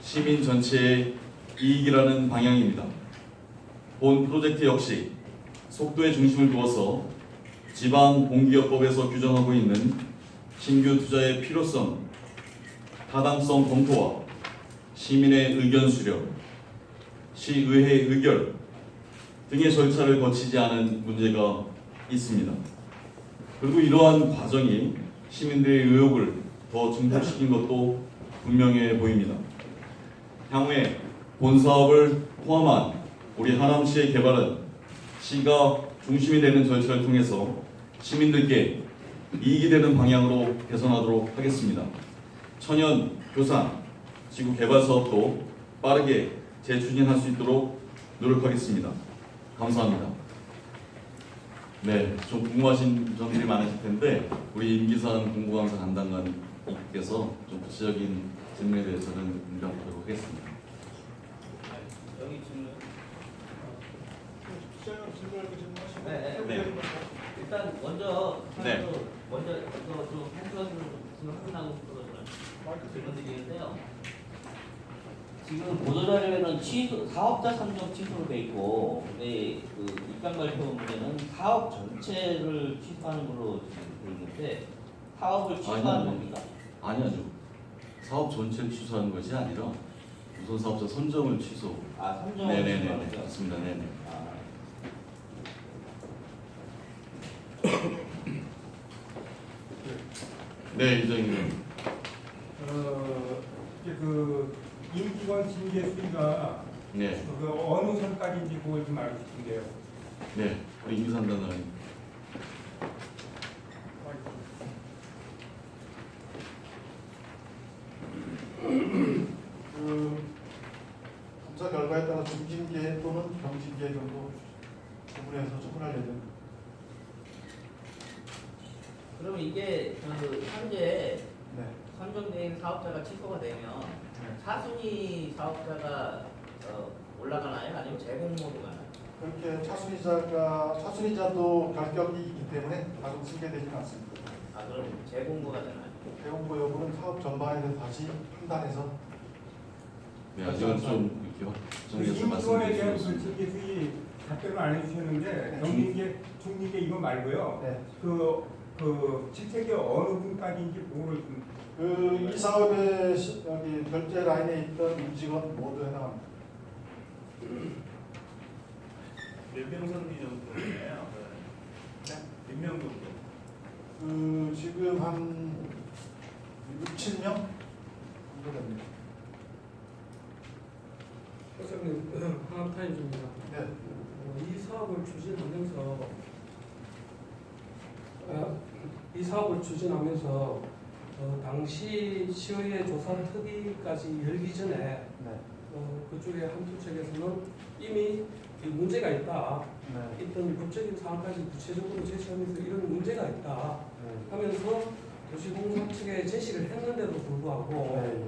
시민 전체의 이익이라는 방향입니다. 본 프로젝트 역시 속도의 중심을 두어서 지방공기업법에서 규정하고 있는 신규 투자의 필요성, 타당성 검토와 시민의 의견 수렴, 시의회 의결 등의 절차를 거치지 않은 문제가 있습니다. 그리고 이러한 과정이 시민들의 의혹을 더 증폭시킨 것도 분명해 보입니다. 향후에 본 사업을 포함한 우리 하남시의 개발은 시가 중심이 되는 절차를 통해서 시민들께 이익이 되는 방향으로 개선하도록 하겠습니다. 천연, 교산, 지구 개발 사업도 빠르게 재추진할 수 있도록 노력하겠습니다. 감사합니다. 네, 좀 궁금하신 점들이 많으실 텐데 우리 임기선 공부강사 담당관님께서 좀 구체적인 질문에 대해서는 응답하도록 하겠습니다. 여기 질문. 시장님 질문할 거 질문하시고. 네. 일단 먼저 네. 먼저 이거 좀 한수원으로 끝나고 질문 드리는데요. 지금 보도자료에는 취소, 사업자 선정 취소로 돼 있고, 근데 그 입장 발표문에는 사업 전체를 취소하는 걸로 돼 있는데 사업을 취소하는 겁니까? 아니죠. 사업 전체를 취소하는 것이 아니라 우선 사업자 선정을 취소. 아, 선정을 네네네, 취소하는 거요? 맞습니다. 네네. 아, 네, 이정님. 이제 그 임기관 징계 수위가 네, 그 어느 선까지인지 그걸 좀 알고 싶은데요. 네, 우리 임기선 담당관님. 그 검사 결과에 따라 중징계 또는 경징계 정도 부분에서 처분할 예정입니다. 그럼 이게 그 현재 네. 선정되어 있는 사업자가 취소가 되면 네. 차순위 사업자가 올라가나요? 아니면 재공모로 가나요? 그렇게 차순위자도 결격이 있기 때문에 가속 승계되지는 않습니다. 아, 그럼 재공모가 되나요? 대공고 여부는 사업 전반에 대해서 다시 판단해서 네, 아직은 좀 이렇게 그 정리해서 임기관에 대한 말씀드릴 수 그 있습니다. 징계 수위 답변을 안 해주셨는데 네. 경징계, 중징계 이거 말고요. 네. 그 직책이 어느 분까지인지 그걸 좀 이 사업의 여기 결제 라인에 있던 임직원 모두 해당합니다. 몇 명 선비 정도예요? 몇 명 정도? 지금 한 6, 7명 정도 됩니다. 회장님, 하나타임입니다. 네. 이 사업을 추진하면서 당시 시의회 조사 특위까지 열기 전에 네. 그쪽에 한두 측에서는 이미 이 문제가 있다. 네. 있던 법적인 사항까지 구체적으로 제시하면서 이런 문제가 있다 네. 하면서 도시공사 측에 제시를 했는데도 불구하고 네.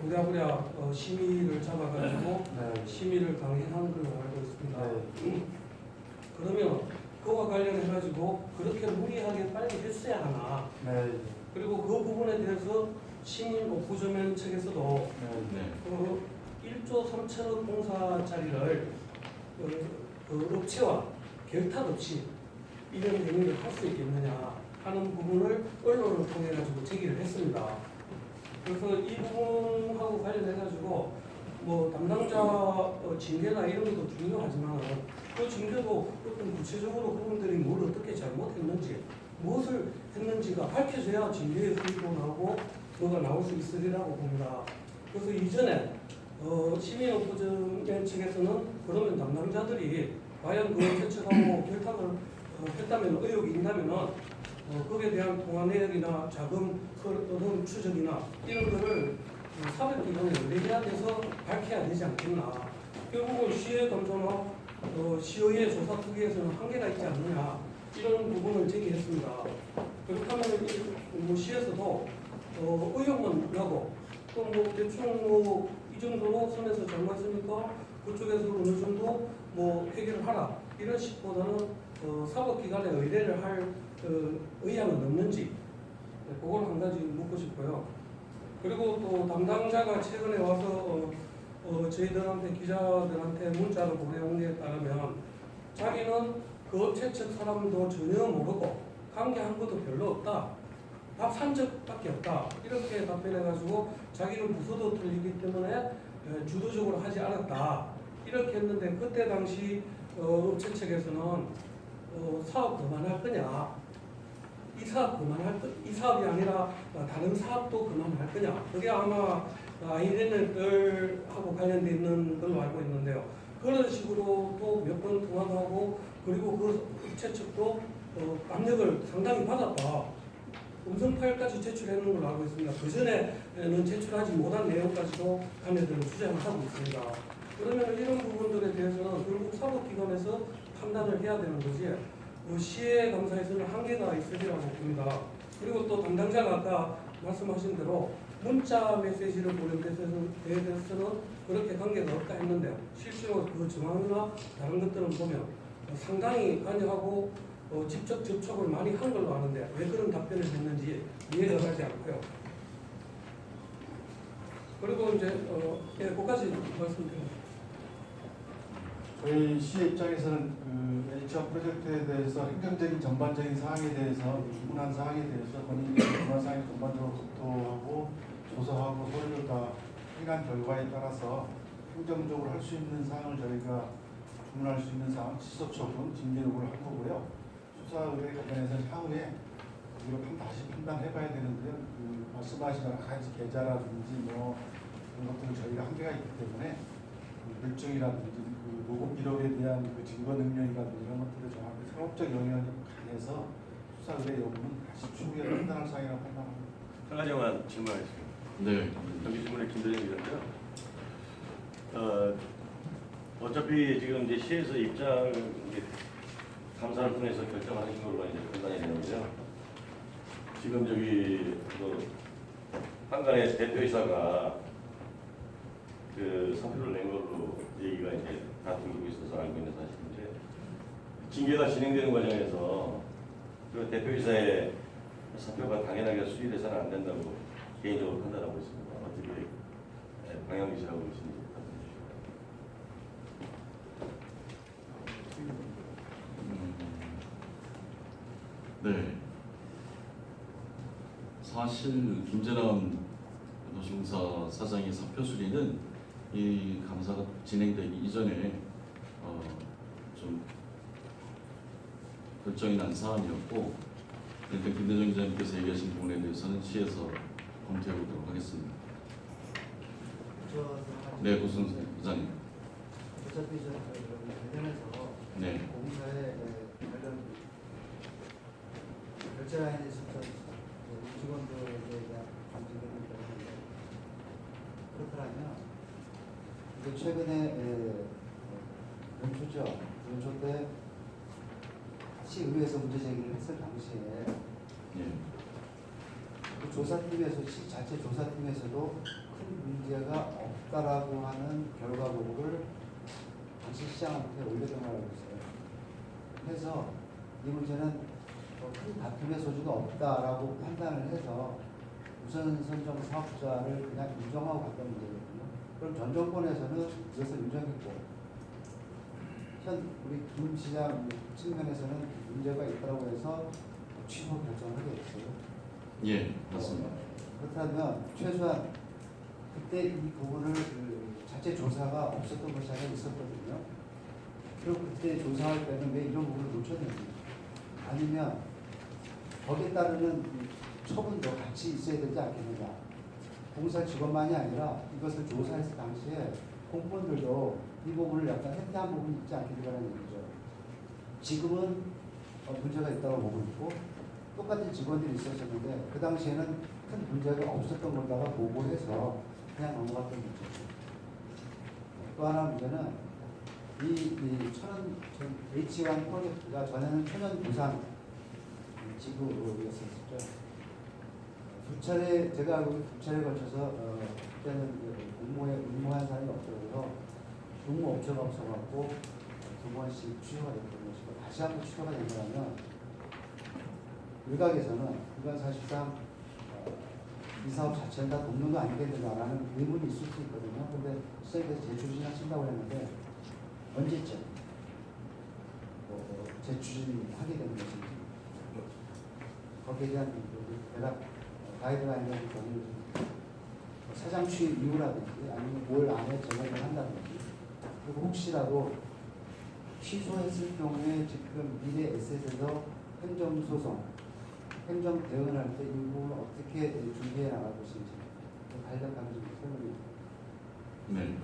부랴부랴 심의를 잡아가지고 네. 심의를 강행한 걸로 알고 있습니다. 네. 그러면 그와 관련해가지고 그렇게 무리하게 빨리 했어야 하나. 네. 그리고 그 부분에 대해서 시민 옥구조면 측에서도 네, 그 1조 3천억 공사짜리를 그 업체와 결탁 없이 이런 행위를 할 수 있겠느냐 하는 부분을 언론을 통해 가지고 제기를 했습니다. 그래서 이 부분하고 관련해가지고 뭐 담당자 징계나 이런 것도 중요하지만 그 징계도 어떤 구체적으로 그분들이 뭘 어떻게 잘못했는지 무엇을 했는지가 밝혀져야 징계의 수위도 나오고 뭐가 나올 수 있으리라고 봅니다. 그래서 이전에 시민업보전 측에서는 그러면 담당자들이 과연 그걸 채택하고 결탁을 했다면 의혹이 있다면 거기에 대한 통화 내역이나 자금 또는 추적이나 이런 거를 사법기관에 의뢰해야 돼서 밝혀야 되지 않겠나. 결국은 시의 감사나 시의회 조사 특위에서는 한계가 있지 않느냐 이런 부분을 제기했습니다. 그렇다면 뭐 시에서도 의혹만 나고 또 뭐 대충 뭐 이 정도로 선에서 잘못했으니까 그쪽에서 어느 정도 뭐 해결을 하라 이런 식보다는 사법기관에 의뢰를 할 의향은 없는지 그걸 한 가지 묻고 싶고요. 그리고 또 담당자가 최근에 와서 저희들한테 기자들한테 문자를 보내온 게 따르면 자기는 그 업체 측 사람도 전혀 모르고 관계 한 것도 별로 없다. 밥 산 적밖에 없다. 이렇게 답변해가지고 자기는 부서도 틀리기 때문에 주도적으로 하지 않았다. 이렇게 했는데 그때 당시 업체 측에서는 사업 그만할 거냐, 이 사업이 아니라 다른 사업도 그만할 거냐. 그게 아마 아이덴을하고 관련돼 있는 걸로 알고 있는데요. 그런 식으로 또 몇 번 통화도 하고 그리고 그 업체 측도 압력을 상당히 받았다. 음성 파일까지 제출했는 걸로 알고 있습니다. 그 전에는 제출하지 못한 내용까지도 자네들은 주장을 하고 있습니다. 그러면 이런 부분들에 대해서는 결국 사법기관에서 판단을 해야 되는 거지. 시의 감사에서는 한계가 있으리라고 봅니다. 그리고 또 담당자가 아까 말씀하신 대로 문자 메시지를 보낸 데 대해서는 그렇게 관계가 없다 했는데 실제로 그 정황이나 다른 것들을 보면 상당히 관여하고 직접 접촉을 많이 한 걸로 아는데 왜 그런 답변을 했는지 이해가 가지 않고요. 그리고 이제 그까지 말씀드립니다. 저희 시의 입장에서는 그 H원 프로젝트에 대해서 행정적인 전반적인 사항에 대해서 주문한 사항에 대해서 본인이 주문한 사항을 전반적으로 검토하고 조사하고 서류를 다 행한 결과에 따라서 행정적으로 할 수 있는 사항을 저희가 주문할 수 있는 사항, 시소 처분, 징계 요구를 한 거고요. 수사 의뢰 관련해서는 향후에 우리가 다시 판단해봐야 되는데요. 그 말씀하신 여러 가지 계좌라든지 뭐 그런 것들은 저희가 한계가 있기 때문에 일정이라든지 그 녹음 기록에 대한 그 증거 능력이라든지 이런 것들을 정확히 상업적 영역이 강해서 수사 의뢰 여부는 다시 추후에 판단할 사항이라고 판단합니다. 한 가지만 질문하겠습니다. 네. 정기 질문의 김대중이었고요. 어차피 지금 이제 시에서 입장 감사를 통해서 결정하신 걸로 이제 판단이 되는데요. 지금 저기 그 한간의 대표이사가 그 사표를 낸 걸로 얘기가 이제 다 들고 있어서 알고 있는 사실인데 징계가 진행되는 과정에서 그 대표이사의 사표가 당연하게 수리돼서는 안 된다고 개인적으로 판단하고 있습니다. 어떻게 방향 지시하고 계신지 답변해 주시고요. 네. 사실 김재남 노중사 사장의 사표 수리는 이 감사가 진행되기 이전에 좀 결정이 난 사안이었고 일단 김대중 기자님께서 얘기하신 부분에 대해서는 시에서 검토해 보도록 하겠습니다. 네, 무슨 기자님. 어차피 저 관련해서 네. 공사에 관련 결제라인에 있었던 직원들에 대한 감정이 있는데 그렇더라면 이게 최근에 연초 때 시의회에서 문제 제기를 했을 당시에 네. 그 조사팀에서 시 자체 조사팀에서도 큰 문제가 없다라고 하는 결과 보고를 당시 시장한테 올렸던 걸 알고 있어요. 그래서 이 문제는 큰 다툼의 소지가 없다라고 판단을 해서 우선 선정 사업자를 그냥 인정하고 갔던 문제거든요. 그럼 전 정권에서는 이것을 인정했고 우리 김 시장 측면에서는 문제가 있다고 해서 취소 결정을 하게 됐어요. 예, 맞습니다. 그렇다면 최소한 그때 이 부분을 자체 조사가 없었던 것이 아니라 있었거든요. 그럼 그때 조사할 때는 왜 이런 부분을 놓쳤는지 아니면 거기에 따르는 처분도 같이 있어야 되지 않겠느냐. 공사 직원만이 아니라 이것을 조사했을 당시에 공무원들도 이 부분을 약간 해태한 부분이 있지 않겠느냐는 얘기죠. 지금은 문제가 있다고 보고 있고 똑같은 직원들이 있었었는데 그 당시에는 큰 문제가 없었던 걸다가 보고해서 그냥 넘어갔던 문제죠. 또 하나 문제는 이 H1 프로젝트가 전에는 천연 부산 지구였었죠. 두 차례 제가 알고 있는 두 차례 거쳐서 그때는 응모한 사람이 없어서 응모업체가 없어갖고 두 번씩 취소가 됐던 것이고 다시 한번 취소가 된 거라면 일각에서는 이건 사실상 이 사업 자체를 다 돕는 거 아니겠느냐라는 의문이 있을 수 있거든요. 근데 시장에서 재추진하신다고 했는데 언제쯤 재추진하게 되는 것인지 거기에 대한 대략 가이드라인을 저는 사장 취임 이후라든지 아니면 올 안에 제공을 한다든지 그리고 혹시라도 취소했을 경우에 지금 미래 에셋에서 행정소송, 행정 대응을 할 때 이 부분을 어떻게 준비해 나갈 것인지 간략하게 좀 설명해 주세요. 네.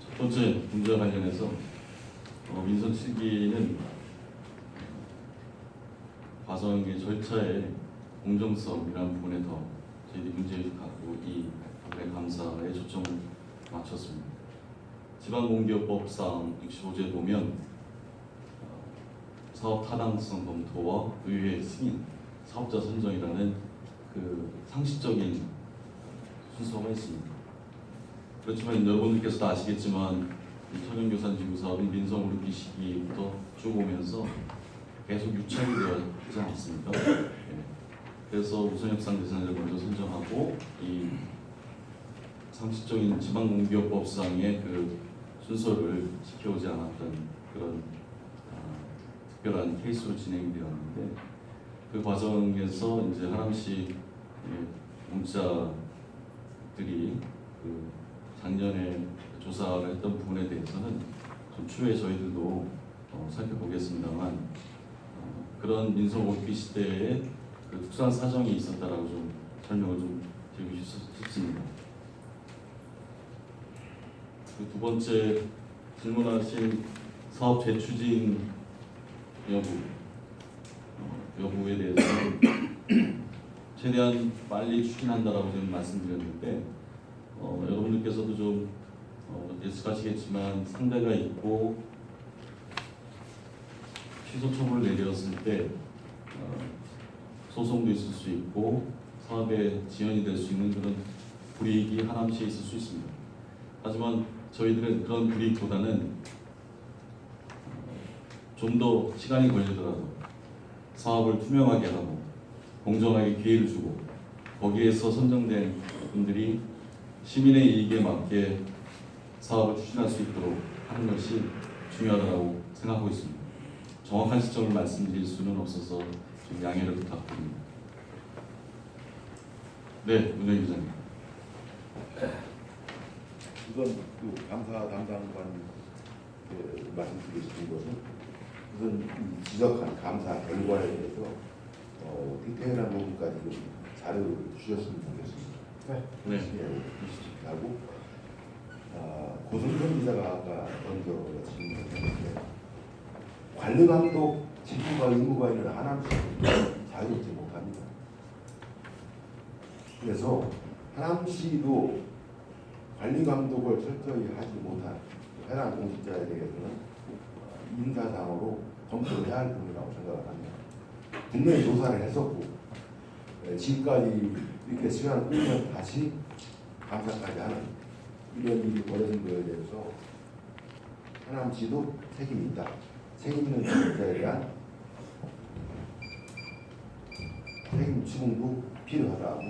첫 번째 문제와 관련해서 민선 7기는 과정의 절차의 공정성이라는 부분에 더 저희들이 문제를 갖고 이 부분의 감사에 초점을 맞췄습니다. 지방공기업법상 65조에 보면 사업 타당성 검토와 의회 승인, 사업자 선정이라는 그 상식적인 순서가 있습니다. 그렇지만 여러분들께서도 아시겠지만 천연교산지구 사업은 민성우르비 시기부터 쭉 오면서 계속 유착이 되어 있지 않습니까? 네. 그래서 우선협상 대상자를 먼저 선정하고 이 상식적인 지방공기업법상의 그 순서를 지켜오지 않았던 그런 특별한 케이스로 진행이 되었는데 그 과정에서 이제 하남시 공자들이 그 작년에 조사를 했던 부분에 대해서는 좀 추후에 저희들도 살펴보겠습니다만 그런 민속 올피 시대에 그 특수한 사정이 있었다라고 좀 설명을 좀 드리고 싶습니다. 그 두 번째 질문하신 사업 재추진 여부에 대해서는 최대한 빨리 추진한다라고 저는 말씀드렸는데 여러분들께서도 좀 예측하시겠지만 상대가 있고 취소 처분을 내렸을 때 소송도 있을 수 있고 사업에 지연이 될 수 있는 그런 불이익이 하남시에 있을 수 있습니다. 하지만 저희들은 그런 불이익보다는 좀 더 시간이 걸리더라도 사업을 투명하게 하고 공정하게 기회를 주고 거기에서 선정된 분들이 시민의 이익에 맞게 사업을 추진할 수 있도록 하는 것이 중요하다고 생각하고 있습니다. 정확한 시점을 말씀드릴 수는 없어서 좀 양해를 부탁드립니다. 네, 문현 기자님. 우선 그 감사 담당관 말씀드리고 싶은 것은 우선 지적한 감사 결과에 대해서 디테일한 부분까지 좀 자료를 주셨으면 좋겠습니다. 네. 예, 하고 고승선 기자가 아까 먼저 질문했는데 관리감독 직무가 의무가 있는 하남시는 자유롭지 못합니다. 그래서 하남시도 관리감독을 철저히 하지 못한 해당 공직자에 대해서는 인사상으로 검토를 해야 할 부분이라고 생각을 합니다. 분명히 조사를 했었고 지금까지 이렇게 시간을 끌면 다시 감사까지 하는 이런 일이 벌어진 거에 대해서 하남시도 책임이 있다. 책임 있는 공직자에 대한 책임 추궁도 필요하다고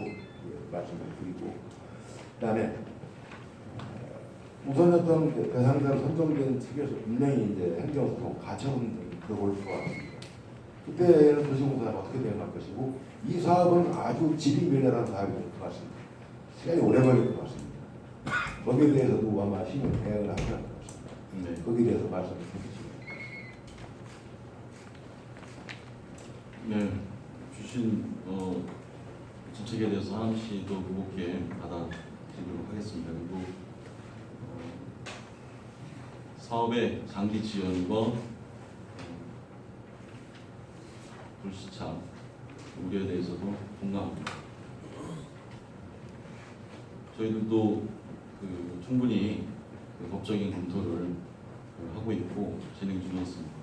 말씀을 드리고 그다음에 우선협상 대상자로 선정된 측에서 분명히 이제 행정소송 가처분 들어올 것 같습니다. 그때는 도시공사가 어떻게 대응할 것이고 이 사업은 아주 지리밀레한 사업이 될 것 같습니다. 시간이 오래 걸릴 것 같습니다. 거기에 대해서도 아마 시민 대응을 하셔야 할 것 같습니다. 네. 거기에 대해서 말씀을 드리겠습니다. 네, 주신 정책에 대해서 하남시도 무겁게 받아들이도록 하겠습니다. 그리고 사업의 장기 지연과 불시착 우려에 대해서도 공감합니다. 저희들도 충분히 법적인 검토를 하고 있고 진행 중에 있습니다.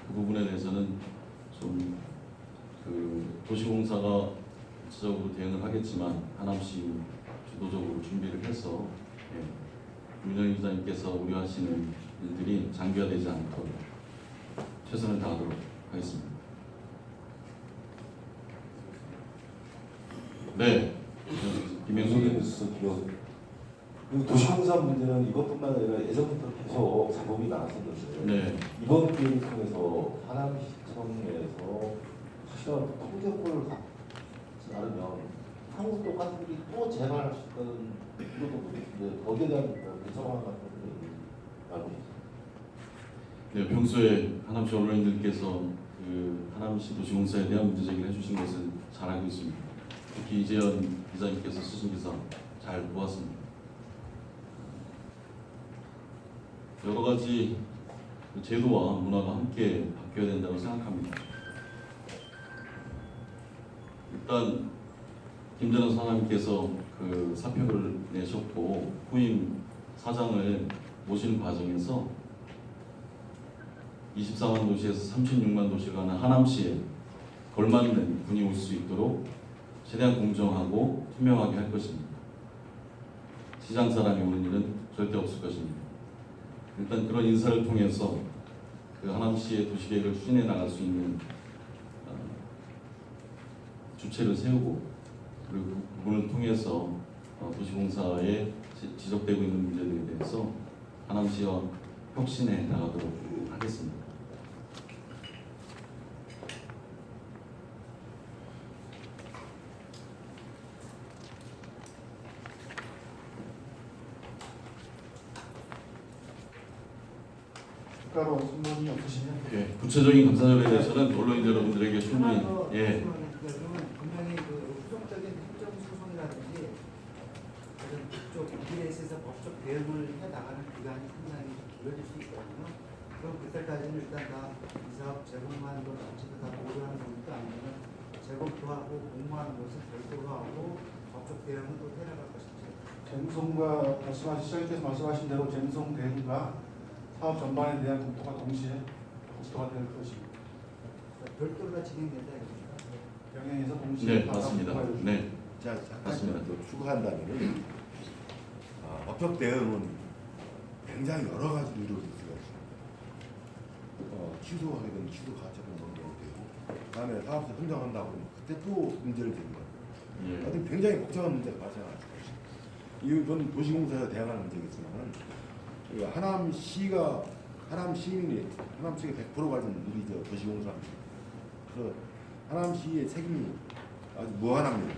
그 부분에 대해서는 좀 도시공사가 구체적으로 대응을 하겠지만 하남시 주도적으로 준비를 해서 문현 기자님께서 우려하시는 일들이 장기화되지 않도록 최선을 다하도록 하겠습니다. 네. 김영수 김영수 기억. 그리고 도시공사 문제는 이것뿐만 아니라 예전부터 계속 작업이 나왔었는데 네. 이번 기회를 통해서 하남시청에서 확실한 통제권을 갖지 않으면 한국 똑같은 일이 또 재발할 수 있다는 이것도 이제 거기에 대한 대처방 같은 게 나오고 있습니다. 네, 평소에 하남시 언론인들께서 그 하남시 도시공사에 대한 문제 제기를 해주신 것을 잘 알고 있습니다. 특히 이재현 기자님께서 쓰신 기사 잘 보았습니다. 여러 가지 제도와 문화가 함께 바뀌어야 된다고 생각합니다. 일단 김전원 사장님께서 그 사표를 내셨고 후임 사장을 모시는 과정에서 24만 도시에서 36만 도시를 가는 하남시에 걸맞는 분이 올 수 있도록 최대한 공정하고 투명하게 할 것입니다. 시장 사람이 오는 일은 절대 없을 것입니다. 일단 그런 인사를 통해서 그 하남시의 도시계획을 추진해 나갈 수 있는 주체를 세우고 그리고 그 부분을 통해서 도시공사에 지적되고 있는 문제들에 대해서 하남시와 혁신해 나가도록 하겠습니다. 추가로 질문이 없으시면 예, 구체적인 감사절에 대해서는 언론인 여러분들에게 충분히 예, 그러면 분명히 그 후속적인 행정소송이라든지 그런 그쪽 일에 있어서 법적 대응을 해 나가는 기간이 상당히 길어질 수 있거든요. 그럼 그때까지는 일단 다 이 사업 제공하는 것 자체도 다 고려하는 겁니까? 아니면 제공도 하고 공모하는 것을 별도로 하고 법적 대응은 또 해나갈 것인지. 쟁송과 시장님께서 말씀하신 대로 쟁송 대응과 사업 전반에 대한 검토가 동시에 검토가 될 것입니다. 별도로 다 진행된다 이겁니까? 병행해서 동시에 네 맞습니다. 네 자, 잠깐 맞습니다. 더 추가한다면은 법적 대응은 굉장히 여러 가지 이루어질 수가 있습니다. 취소하게 되면 취소 가처분 넘겨도 되고, 그다음에 사업소 흥정한다고 하면 그때 또 문제를 제기하고, 예. 하여튼 굉장히 복잡한 문제가 발생할 수가 있습니다. 이건 도시공사에서 대응하는 문제겠지만, 하남시가 하남 시민이 하남시가 100% 가진 일이죠. 도시공사입니다. 그래서 하남시의 책임이 아주 무한합니다.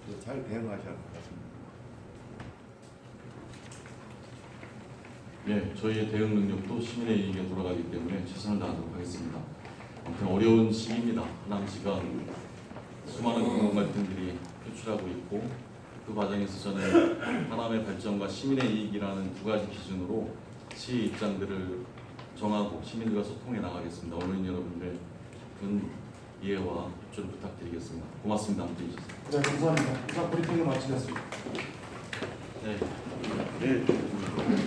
그래서 잘 대응하셔야 할 것 같습니다. 네, 저희의 대응 능력도 시민의 이익에 돌아가기 때문에 최선을 다하도록 하겠습니다. 아무튼 어려운 시기입니다. 하남시가 수많은 공공 갈등들이 표출하고 있고 그 과정에서 저는 하남의 발전과 시민의 이익이라는 두 가지 기준으로 시의 입장들을 정하고 시민들과 소통해 나가겠습니다. 언론인 여러분들의 큰 이해와 협조를 부탁드리겠습니다. 고맙습니다. 함께 해주셔서. 네, 감사합니다. 이상 브리핑을 마치겠습니다. 네.